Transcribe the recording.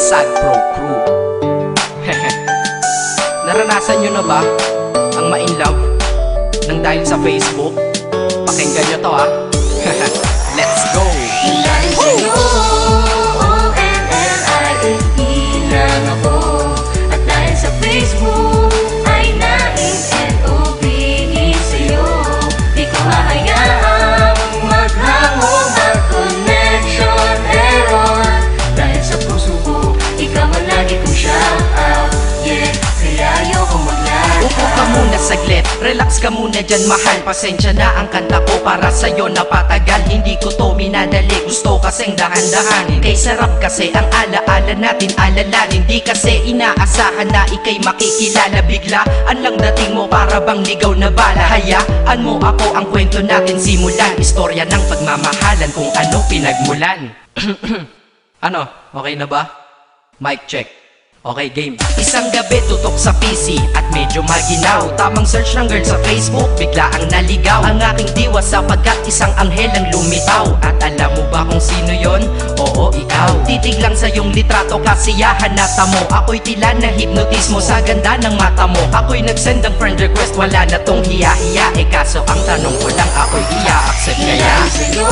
Sad Pro Crew. Naranasan nyo na ba ang ma-inlove nang dahil sa Facebook? Pakinggan nyo to ha. Let's go! Dahil sa'yo, O-N-L-I-F-E lang ako. At dahil sa Facebook ay na-N-O-V-E sa'yo. Di ko hahayaang maghango, mag-connection error. Dahil sa puso ko, ikaw ang lagi kong shout out. Yeah, kaya ayoko mag-lag. Upo ka muna saglit, relax ka muna dyan mahal. Pasensya na ang kanta ko para sa'yo napatagal. Hindi ko to minadali, gusto kasing dahan-dahan. Kay sarap kasi ang alaala natin alalanin. Di kasi inaasahan na ikay makikilala. Biglaan lang dating mo para bang ligaw na bala. Hayaan mo ako ang kwento natin simulan. Istorya ng pagmamahalan kung ano pinagmulan. Ano, okay na ba? Mic check. Okay, game. Isang gabi tutok sa PC at medyo maginaw. Tamang search ng girl sa Facebook, bigla ang naligaw. Ang aking diwa sapagkat isang anghel ang lumitaw. At alam mo ba kung sino yon? Oo, ikaw. Titig lang sa iyong litrato, kasiyahan na tamo. Ako'y tila na hipnotismo sa ganda ng mata mo. Ako'y nagsend ng friend request, wala na tong hiya-hiya. Kaso ang tanong ko lang, ako'y iya-accept kaya? Dahil sa'yo,